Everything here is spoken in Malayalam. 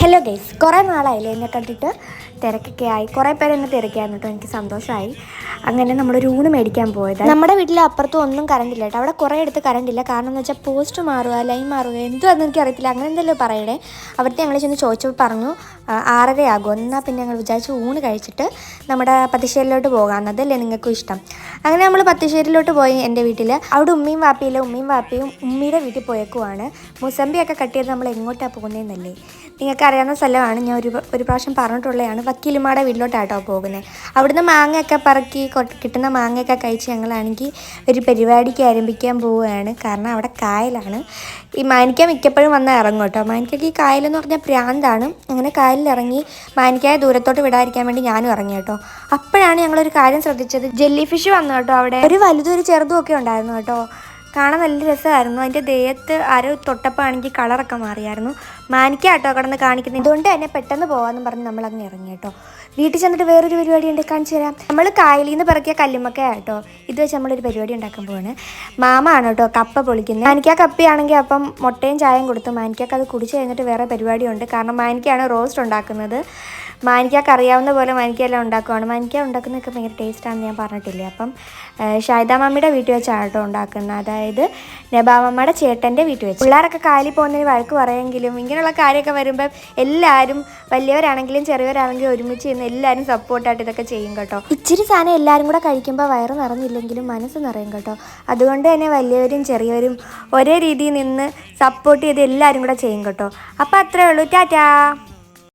ഹലോ ഗൈസ്, കുറേ നാളായില്ലേ എന്നെ കണ്ടിട്ട്. തിരക്കൊക്കെ ആയി, കുറേ പേര് എന്നെ തിരക്കായിരുന്നു കേട്ടോ. എനിക്ക് സന്തോഷമായി. അങ്ങനെ നമ്മളൊരു ഊണ് മേടിക്കാൻ പോയത്. നമ്മുടെ വീട്ടിൽ അപ്പുറത്തും ഒന്നും കറണ്ടില്ല കേട്ടോ. അവിടെ കുറേ അടുത്ത് കറണ്ടില്ല. കാരണം എന്ന് വെച്ചാൽ പോസ്റ്റ് മാറുക, ലൈൻ മാറുക, എന്തുവാന്ന് എനിക്കറിയത്തില്ല. അങ്ങനെ എന്തെല്ലോ പറയണേ. അവിടുത്തെ ഞങ്ങൾ ചെന്ന് ചോദിച്ചപ്പോൾ പറഞ്ഞു 6:30 ആകും. എന്നാൽ പിന്നെ ഞങ്ങൾ വിചാരിച്ചു ഊണ് കഴിച്ചിട്ട് നമ്മുടെ പത്തിശ്ശേരിയിലോട്ട് പോകാമെന്നതല്ലേ നിങ്ങൾക്കും ഇഷ്ടം. അങ്ങനെ നമ്മൾ പത്തിശ്ശേരിയിലോട്ട് പോയി. എൻ്റെ വീട്ടിൽ അവിടെ ഉമ്മയും വാപ്പിയില്ല. ഉമ്മയും വാപ്പിയും ഉമ്മിയുടെ വീട്ടിൽ പോയേക്കുവാണ്. മുസമ്പിയൊക്കെ കട്ട് ചെയ്ത് നമ്മൾ എങ്ങോട്ടാണ് പോകുന്നതെന്നല്ലേ നിങ്ങൾക്ക് അറിയാവുന്ന സ്ഥലമാണ്. ഞാൻ ഒരു പ്രാവശ്യം പറഞ്ഞിട്ടുള്ളതാണ്. വക്കീലുമാടെ വീട്ടിലോട്ടാട്ടോ പോകുന്നത്. അവിടുന്ന് മാങ്ങയൊക്കെ പറക്കി കിട്ടുന്ന മാങ്ങയൊക്കെ കഴിച്ച് ഞങ്ങളാണെങ്കിൽ ഒരു പരിപാടിക്ക് ആരംഭിക്കാൻ പോവുകയാണ്. കാരണം അവിടെ കായലാണ്. ഈ മാനിക്ക മിക്കപ്പോഴും വന്നാൽ ഇറങ്ങും കേട്ടോ. മാനിക്കയ്ക്ക് ഈ കായലെന്ന് പറഞ്ഞാൽ പ്രാന്താണ്. അങ്ങനെ കായലിൽ ഇറങ്ങി മാനിക്കായ ദൂരത്തോട്ട് വിടാതിരിക്കാൻ വേണ്ടി ഞാനും ഇറങ്ങി കേട്ടോ. അപ്പോഴാണ് ഞങ്ങളൊരു കാര്യം ശ്രദ്ധിച്ചത്. ജെല്ലി ഫിഷ് വന്നു കേട്ടോ. അവിടെ ഒരു വലുതും ഒരു ചെറുതും ഒക്കെ ഉണ്ടായിരുന്നു കേട്ടോ. കാണാൻ നല്ല രസമായിരുന്നു. അതിൻ്റെ ദേഹത്ത് ആരോ തൊട്ടപ്പോൾ ആണെങ്കിൽ കളറൊക്കെ മാറിയായിരുന്നു. മാനിക്ക കേട്ടോ കിടന്ന് കാണിക്കുന്നത്. ഇതുകൊണ്ട് തന്നെ പെട്ടെന്ന് പോകാമെന്ന് പറഞ്ഞ് നമ്മളങ്ങ് ഇറങ്ങി കേട്ടോ. വീട്ടിൽ ചെന്നിട്ട് വേറൊരു പരിപാടി ഉണ്ട്, കാണിച്ചു തരാം. നമ്മൾ കായലിൽ നിന്ന് പിറക്കിയ കല്ലുമ്മക്ക കേട്ടോ. ഇത് വെച്ച് നമ്മളൊരു പരിപാടി ഉണ്ടാക്കാൻ പോവാണ്. മാമ ആണ് കേട്ടോ കപ്പ പൊളിക്കുന്നത്. മാനിക്ക കപ്പയാണെങ്കിൽ അപ്പം മുട്ടയും ചായയും കൊടുത്തു. മാനിക്കക്ക് അത് കുടിച്ച് കഴിഞ്ഞിട്ട് വേറെ പരിപാടിയുണ്ട്. കാരണം മാനിക്കയാണ് റോസ്റ്റ് ഉണ്ടാക്കുന്നത്. മാനിക്കക്ക് അറിയാവുന്ന പോലെ മാനിക്കയെല്ലാം ഉണ്ടാക്കുവാണ്. മാനിക്ക ഉണ്ടാക്കുന്നതൊക്കെ ഭയങ്കര ടേസ്റ്റാണെന്ന് ഞാൻ പറഞ്ഞിട്ടില്ലേ. അപ്പം ഷാഹിദ മമ്മിയുടെ വീട്ടിൽ വെച്ചാണ് കേട്ടോ ഉണ്ടാക്കുന്നത്. അതായത് നബാമമ്മയുടെ ചേട്ടൻ്റെ വീട്ടിൽ വെച്ച്. പിള്ളേരൊക്കെ കായലിൽ പോകുന്നതിന് വഴക്ക് പറയുമെങ്കിലും ഇങ്ങനെയുള്ള കാര്യമൊക്കെ വരുമ്പം എല്ലാവരും വലിയവരാണെങ്കിലും ചെറിയവരാണെങ്കിലും ഒരുമിച്ച് ചെയ്യുന്ന എല്ലാവരും സപ്പോർട്ടായിട്ട് ഇതൊക്കെ ചെയ്യും കേട്ടോ. ഇച്ചിരി സാധനം എല്ലാവരും കൂടെ കഴിക്കുമ്പോൾ വയറ് നിറഞ്ഞില്ലെങ്കിലും മനസ്സ് നിറയും കേട്ടോ. അതുകൊണ്ട് തന്നെ വലിയവരും ചെറിയവരും ഒരേ രീതിയിൽ നിന്ന് സപ്പോർട്ട് ചെയ്ത് എല്ലാവരും കൂടെ ചെയ്യും കേട്ടോ. അപ്പോൾ അത്രേ ഉള്ളൂ. ടാറ്റാ.